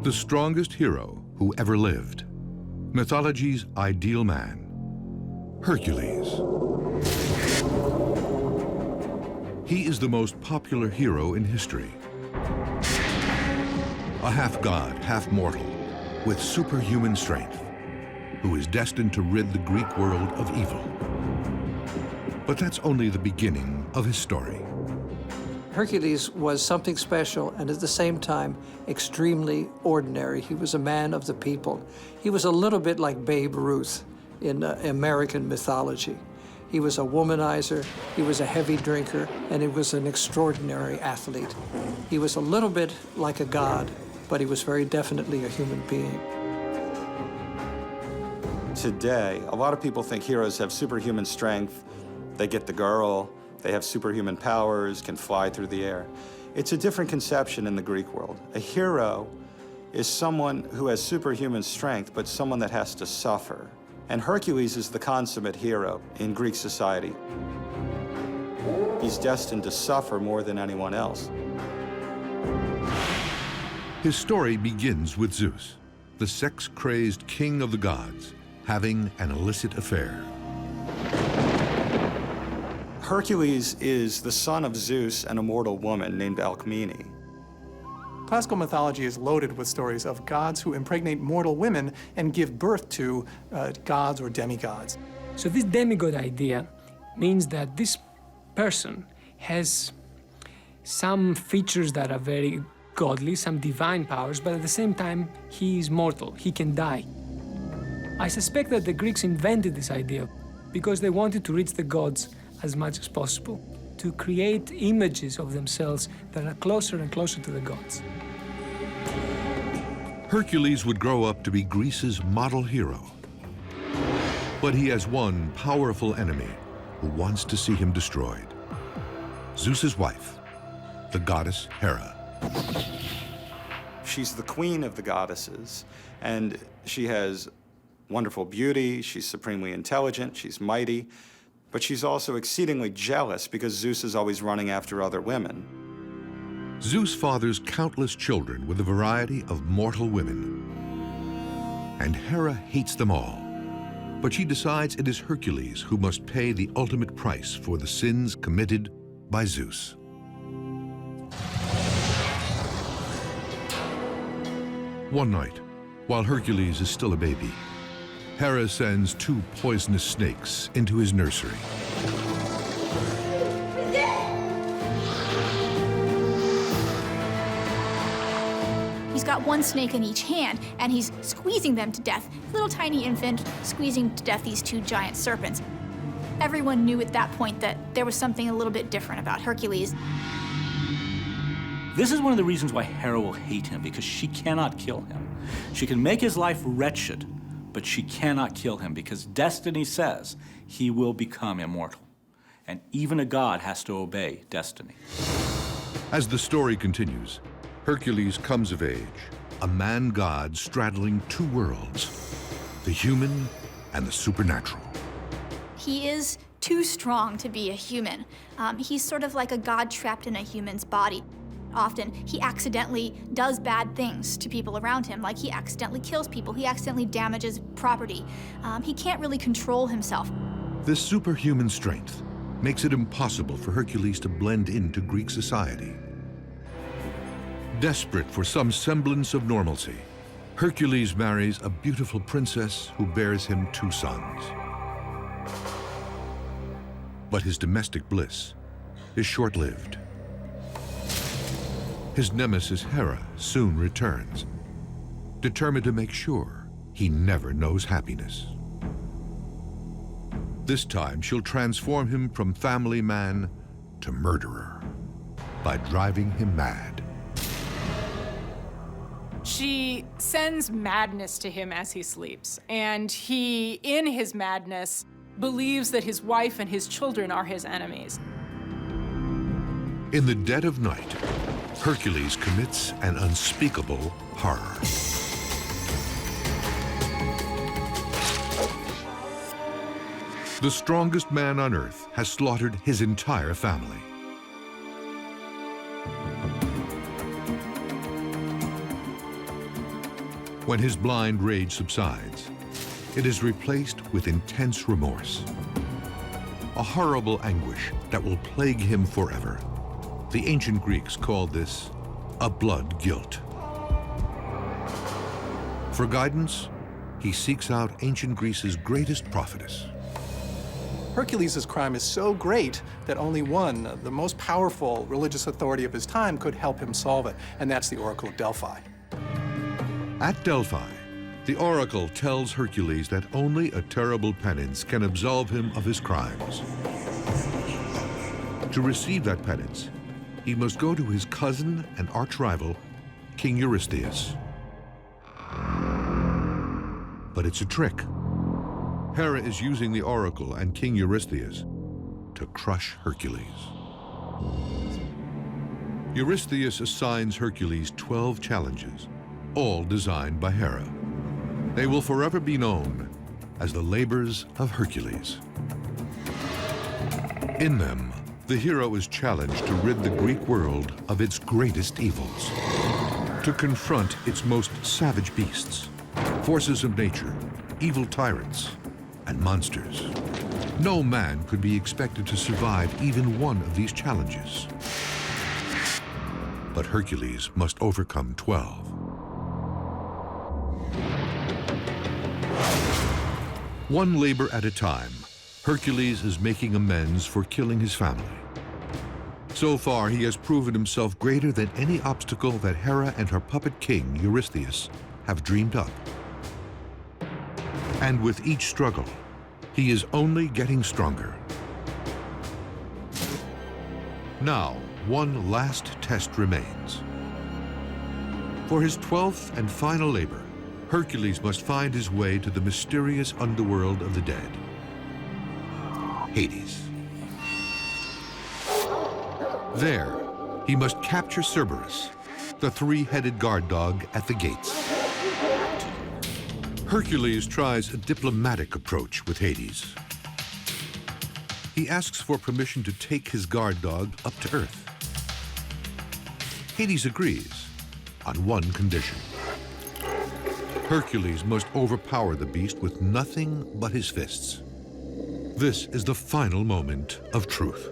The strongest hero who ever lived. Mythology's ideal man, Hercules. He is the most popular hero in history. A half-god, half-mortal, with superhuman strength, who is destined to rid the Greek world of evil. But that's only the beginning of his story. Hercules was something special and at the same time extremely ordinary. He was a man of the people. He was a little bit like Babe Ruth in American mythology. He was a womanizer, he was a heavy drinker, and he was an extraordinary athlete. He was a little bit like a god, but he was very definitely a human being. Today, a lot of people think heroes have superhuman strength. They get the girl, they have superhuman powers, can fly through the air. It's a different conception in the Greek world. A hero is someone who has superhuman strength, but someone that has to suffer. And Hercules is the consummate hero in Greek society. He's destined to suffer more than anyone else. His story begins with Zeus, the sex-crazed king of the gods, having an illicit affair. Hercules is the son of Zeus and a mortal woman named Alcmene. Classical mythology is loaded with stories of gods who impregnate mortal women and give birth to gods or demigods. So this demigod idea means that this person has some features that are very godly, some divine powers, but at the same time, he is mortal, he can die. I suspect that the Greeks invented this idea because they wanted to reach the gods as much as possible, to create images of themselves that are closer and closer to the gods. Hercules would grow up to be Greece's model hero. But he has one powerful enemy who wants to see him destroyed. Zeus's wife, the goddess Hera. She's the queen of the goddesses, and she has wonderful beauty, she's supremely intelligent, she's mighty, but she's also exceedingly jealous because Zeus is always running after other women. Zeus fathers countless children with a variety of mortal women. And Hera hates them all. But she decides it is Hercules who must pay the ultimate price for the sins committed by Zeus. One night, while Hercules is still a baby, Hera sends 2 poisonous snakes into his nursery. He's got one snake in each hand, and he's squeezing them to death. Little tiny infant squeezing to death these 2 giant serpents. Everyone knew at that point that there was something a little bit different about Hercules. This is one of the reasons why Hera will hate him, because she cannot kill him. She can make his life wretched, but she cannot kill him because destiny says he will become immortal. And even a god has to obey destiny. As the story continues, Hercules comes of age, a man-god straddling 2 worlds, the human and the supernatural. He is too strong to be a human. He's sort of like a god trapped in a human's body. Often, he accidentally does bad things to people around him, like he accidentally kills people, he accidentally damages property. He can't really control himself. This superhuman strength makes it impossible for Hercules to blend into Greek society. Desperate for some semblance of normalcy, Hercules marries a beautiful princess who bears him 2 sons. But his domestic bliss is short-lived. His nemesis Hera soon returns, determined to make sure he never knows happiness. This time, she'll transform him from family man to murderer by driving him mad. She sends madness to him as he sleeps, and he, in his madness, believes that his wife and his children are his enemies. In the dead of night, Hercules commits an unspeakable horror. The strongest man on Earth has slaughtered his entire family. When his blind rage subsides, it is replaced with intense remorse, a horrible anguish that will plague him forever. The ancient Greeks called this a blood guilt. For guidance, he seeks out ancient Greece's greatest prophetess. Hercules' crime is so great that only one, the most powerful religious authority of his time, could help him solve it, and that's the Oracle of Delphi. At Delphi, the oracle tells Hercules that only a terrible penance can absolve him of his crimes. To receive that penance, he must go to his cousin and arch-rival, King Eurystheus. But it's a trick. Hera is using the oracle and King Eurystheus to crush Hercules. Eurystheus assigns Hercules 12 challenges, all designed by Hera. They will forever be known as the labors of Hercules. In them, the hero is challenged to rid the Greek world of its greatest evils, to confront its most savage beasts, forces of nature, evil tyrants, and monsters. No man could be expected to survive even one of these challenges. But Hercules must overcome 12. One labor at a time, Hercules is making amends for killing his family. So far, he has proven himself greater than any obstacle that Hera and her puppet king, Eurystheus, have dreamed up. And with each struggle, he is only getting stronger. Now, one last test remains. For his 12th and final labor, Hercules must find his way to the mysterious underworld of the dead, Hades. There, he must capture Cerberus, the three-headed guard dog at the gates. Hercules tries a diplomatic approach with Hades. He asks for permission to take his guard dog up to Earth. Hades agrees on one condition. Hercules must overpower the beast with nothing but his fists. This is the final moment of truth.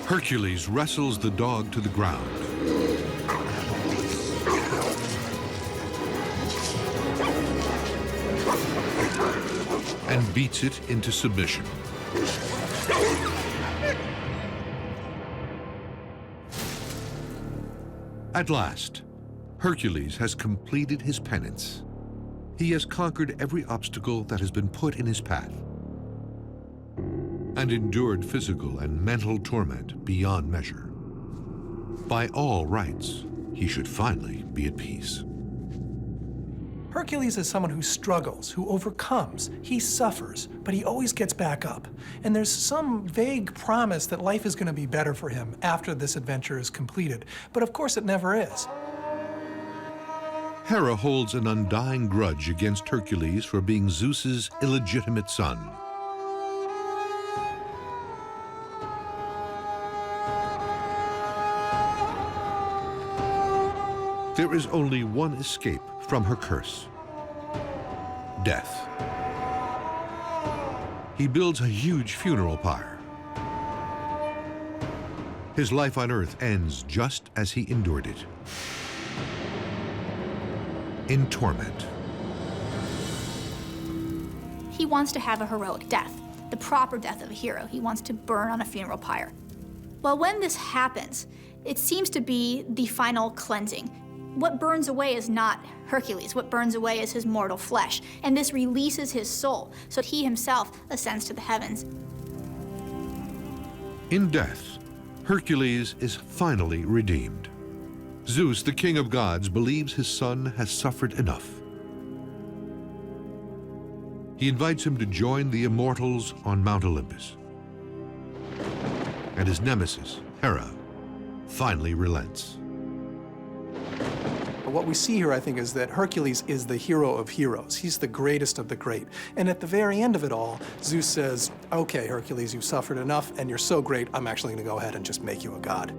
Hercules wrestles the dog to the ground. And beats it into submission. At last, Hercules has completed his penance. He has conquered every obstacle that has been put in his path and endured physical and mental torment beyond measure. By all rights, he should finally be at peace. Hercules is someone who struggles, who overcomes. He suffers, but he always gets back up. And there's some vague promise that life is going to be better for him after this adventure is completed. But of course it never is. Hera holds an undying grudge against Hercules for being Zeus's illegitimate son. There is only one escape from her curse: death. He builds a huge funeral pyre. His life on Earth ends just as he endured it, in torment. He wants to have a heroic death, the proper death of a hero. He wants to burn on a funeral pyre. Well, when this happens, it seems to be the final cleansing. What burns away is not Hercules. What burns away is his mortal flesh. And this releases his soul, so he himself ascends to the heavens. In death, Hercules is finally redeemed. Zeus, the king of gods, believes his son has suffered enough. He invites him to join the immortals on Mount Olympus. And his nemesis, Hera, finally relents. What we see here, I think, is that Hercules is the hero of heroes. He's the greatest of the great. And at the very end of it all, Zeus says, okay, Hercules, you've suffered enough, and you're so great, I'm actually going to go ahead and just make you a god.